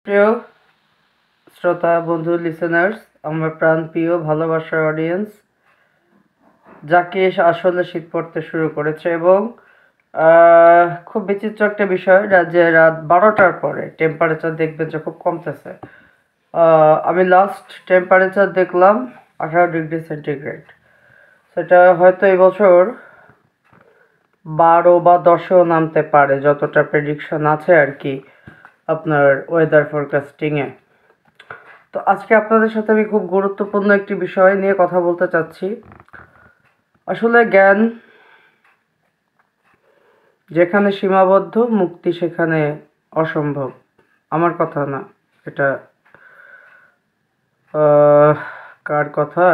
প্রিয় শ্রোতা বন্ধু লিসেনার্স, আমার প্রাণপ্রিয় ভালোবাসার অডিয়েন্স, যাকে আসলে শীত পড়তে শুরু করেছে এবং খুব বিচিত্র একটা বিষয়, রাজ্যে রাত 12টার পরে টেম্পারেচার দেখবেন যে খুব কমতেছে। আমি লাস্ট টেম্পারেচার দেখলাম 18 ডিগ্রি সেন্টিগ্রেড। সেটা হয়তো এবছর 12 বা 10এও নামতে পারে, যতটা প্রেডিকশন আছে আর কি আপনার ওয়েদার ফোরকাস্টিংয়ে। তো আজকে আপনাদের সাথে আমি খুব গুরুত্বপূর্ণ একটি বিষয় নিয়ে কথা বলতে চাচ্ছি। আসলে জ্ঞান যেখানে সীমাবদ্ধ, মুক্তি সেখানে অসম্ভব। আমার কথা না, এটা কার কথা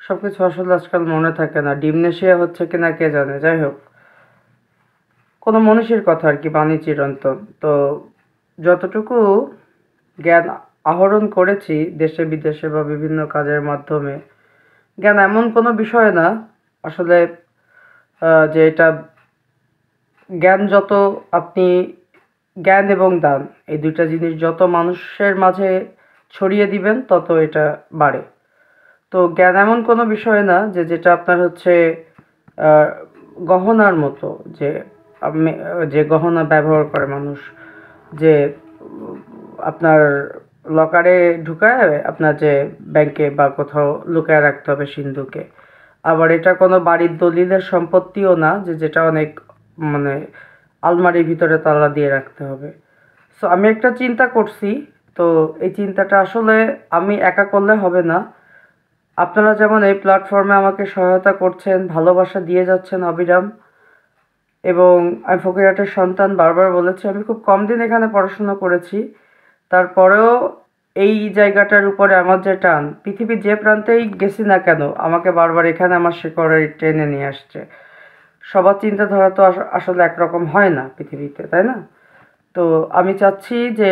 সব কিছু আসলে আজকাল মনে থাকে না, ডিমনেশিয়া হচ্ছে কিনা কে জানে। যাই হোক, কোনো মনীষীর কথা আর কি, বাণী চিরন্তন। তো যতটুকু জ্ঞান আহরণ করেছি দেশে বিদেশে বা বিভিন্ন কাজের মাধ্যমে, জ্ঞান এমন কোনো বিষয় না আসলে যে এটা জ্ঞান যত আপনি জ্ঞান এবং দান এই দুইটা জিনিস যত মানুষের মাঝে ছড়িয়ে দিবেন তত এটা বাড়ে। তো জ্ঞান এমন কোনো বিষয় না যে যেটা আপনার হচ্ছে আহ, গহনার মতো, যে যে গহনা ব্যবহার করে মানুষ, যে আপনার লকারে ঢুকায় আপনার যে ব্যাংকে বা কোথাও লুকায় রাখতে হবে সিন্ধুকে। আবার এটা কোনো বাড়ির দলিলের সম্পত্তিও না যে যেটা অনেক মানে আলমারির ভিতরে তালা দিয়ে রাখতে হবে। সো আমি একটা চিন্তা করছি। তো এই চিন্তাটা আসলে আমি একা করলে হবে না। আপনারা যেমন এই প্ল্যাটফর্মে আমাকে সহায়তা করছেন, ভালোবাসা দিয়ে যাচ্ছেন অবিরাম। এবং আমি ফকিরহাটের সন্তান, বারবার বলেছি আমি খুব কম দিন এখানে পড়াশোনা করেছি, তারপরেও এই জায়গাটার উপরে আমার যে টান, পৃথিবীর যে প্রান্তেই গেছি না কেন আমাকে বারবার এখানে আমার শিকড়ে টেনে নিয়ে আসছে। সবার চিন্তাধারা তো আসলে একরকম হয় না পৃথিবীতে, তাই না? তো আমি চাচ্ছি যে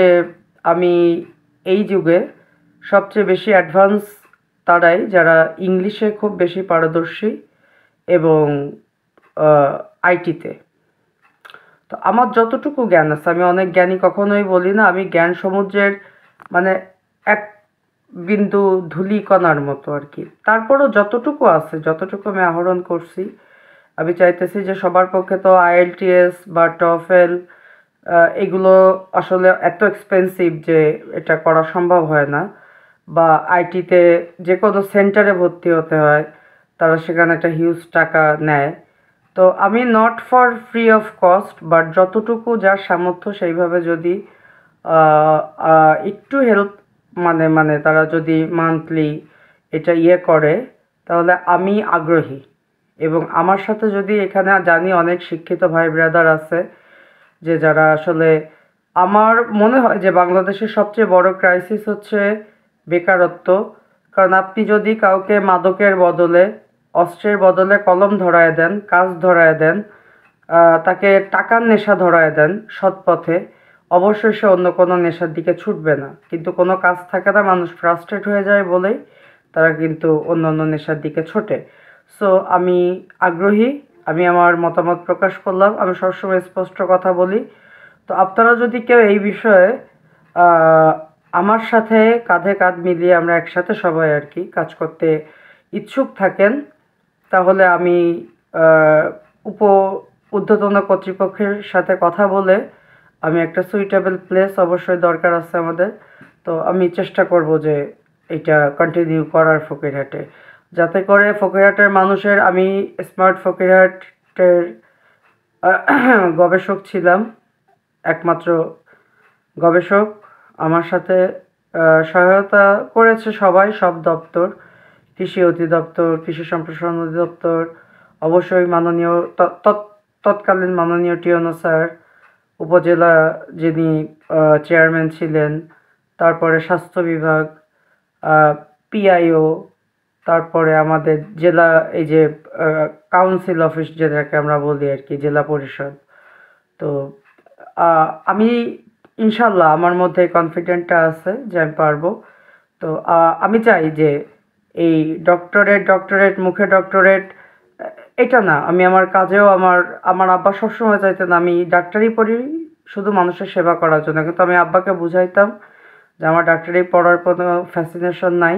আমি এই যুগে সবচেয়ে বেশি অ্যাডভান্স তারাই যারা ইংলিশে খুব বেশি পারদর্শী এবং আইটিতে। তো আমার যতটুকু জ্ঞান আছে, আমি অনেক জ্ঞানী কখনোই বলি না, আমি জ্ঞান সমুদ্রের মানে এক বিন্দু ধূলিকণার মতো আর কি। তারপরও যতটুকু আছে, যতটুকু আমি আহরণ করছি, আমি চাইতেছি যে সবার পক্ষে তো আইএলটিএস বা টফেল এগুলো আসলে এত এক্সপেন্সিভ যে এটা করা সম্ভব হয় না। বা আইটিতে যে কোনো সেন্টারে ভর্তি হতে হয়, তারা সেখানে একটা হিউজ টাকা নেয়। তো আমি not for free of cost, but যতটুকু যার সামর্থ্য সেইভাবে যদি একটু হেল্প মানে তারা যদি মান্থলি এটা করে, তাহলে আমি আগ্রহী। এবং আমার সাথে যদি এখানে জানি অনেক শিক্ষিত ভাই ব্রাদার আছে যে যারা আসলে, আমার মনে হয় যে বাংলাদেশের সবচেয়ে বড় ক্রাইসিস হচ্ছে বেকারত্ব। কারণ আপনি যদি কাউকে মাদকের বদলে, অস্ত্রের বদলে কলম ধরায় দেন, কাজ ধরায় দেন, তাকে টাকার নেশা ধরায় দেন সৎ পথে, অবশ্যই সে অন্য কোনো নেশার দিকে ছুটবে না। কিন্তু কোনো কাজ থাকে না, মানুষ ফ্রাস্ট্রেট হয়ে যায় বলেই তারা কিন্তু অন্য অন্য নেশার দিকে ছোটে। সো আমি আগ্রহী, আমি আমার মতামত প্রকাশ করলাম, আমি সবসময় স্পষ্ট কথা বলি। তো আপনারা যদি কেউ এই বিষয়ে আহ, আমার সাথে কাঁধে কাঁধ মিলিয়ে আমরা একসাথে সবাই আর কি কাজ করতে ইচ্ছুক থাকেন, তাহলে আমি আহ, উপ ঊর্ধ্বতন কর্তৃপক্ষের সাথে কথা বলে আমি একটা সুইটেবল প্লেস অবশ্যই দরকার আছে আমাদের। তো আমি চেষ্টা করব যে এটা কন্টিনিউ করার ফকিরহাটে, যাতে করে ফকিরহাটের মানুষের, আমি স্মার্ট ফকিরহাটের গবেষক ছিলাম, একমাত্র গবেষক। আমার সাথে সহায়তা করেছে সবাই, সব দপ্তর, কৃষি অধিদপ্তর, কৃষি সম্প্রসারণ অধিদপ্তর, অবশ্যই মাননীয় তৎকালীন মাননীয় টিওনো স্যার, উপজেলা যিনি চেয়ারম্যান ছিলেন, তারপরে স্বাস্থ্য বিভাগ, পিআইও, তারপরে আমাদের জেলা, এই যে কাউন্সিল অফিস যেটাকে আমরা বলি আর কি, জেলা পরিষদ। তো আমি ইনশাল্লাহ আমার মধ্যে কনফিডেন্টটা আছে যে আমি পারবো। তো আমি চাই যে এই ডক্টরেট মুখে ডক্টরেট এটা না, আমি আমার কাজেও আমার আমার আব্বা সবসময় চাইতেন আমি ডাক্তারি পড়ি, শুধু মানুষের সেবা করার জন্য। কিন্তু আমি আব্বাকে বুঝাইতাম যে আমার ডাক্তারি পড়ার কোনো ফ্যাসিনেশন নাই,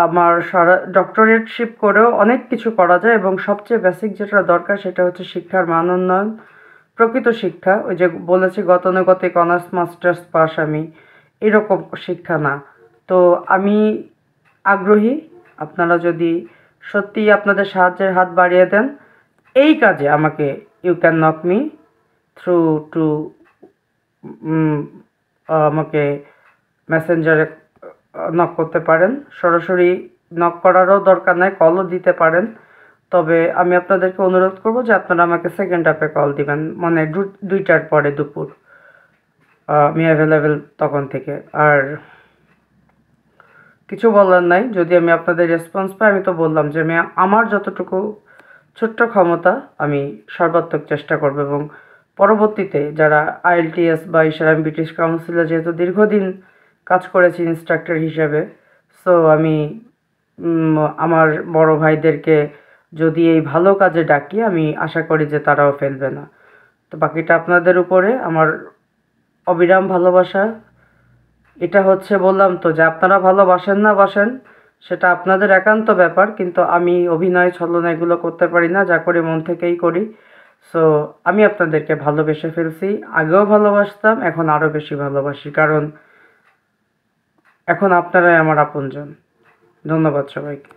আমার সারা ডক্টরেটশিপ করেও অনেক কিছু করা যায় এবং সবচেয়ে বেসিক যেটা দরকার সেটা হচ্ছে শিক্ষার মান উন্নয়ন, প্রকৃত শিক্ষা। ওই যে বলেছি গতানুগতিক অনার্স মাস্টার্স পাস আমি, এরকম শিক্ষা না। তো আমি আগ্রহী, আপনারা যদি সত্যিই আপনাদের সাহায্যের হাত বাড়িয়ে দেন এই কাজে আমাকে, you can knock me through to, আমাকে মেসেঞ্জারে নক করতে পারেন, সরাসরি নক করারও দরকার নাই, কলও দিতে পারেন। তবে আমি আপনাদেরকে অনুরোধ করব যে আপনারা আমাকে সেকেন্ড হাফে কল দিবেন, মানে 2টার পরে দুপুর, আমি অ্যাভেলেবেল তখন থেকে। আর কিছু বলার নাই, যদি আমি আপনাদের রেসপন্স পাই, আমি তো বললাম যে আমি আমার যতটুকু ছোট্ট ক্ষমতা আমি সর্বাত্মক চেষ্টা করব। এবং পরবর্তীতে যারা আইএলটিএস বা ইশারা, আমি ব্রিটিশ কাউন্সিলে যেহেতু দীর্ঘদিন কাজ করেছি ইনস্ট্রাক্টর হিসেবে, সো আমি আমার বড় ভাইদেরকে যদি এই ভালো কাজে ডাকি, আমি আশা করি যে তারাও ফেলবে না। তো বাকিটা আপনাদের উপরে। আমার অবিরাম ভালোবাসা। এটা হচ্ছে, বললাম তো যে আপনারা ভালোবাসেন না বাসেন সেটা আপনাদের একান্ত ব্যাপার, কিন্তু আমি অভিনয় ছলনা এগুলো করতে পারি না, যা করি মন থেকেই করি। সো আমি আপনাদেরকে ভালোবেসে ফেলছি, আগেও ভালোবাসতাম, এখন আরও বেশি ভালোবাসি, কারণ এখন আপনারাই আমার আপনজন। ধন্যবাদ সবাইকে।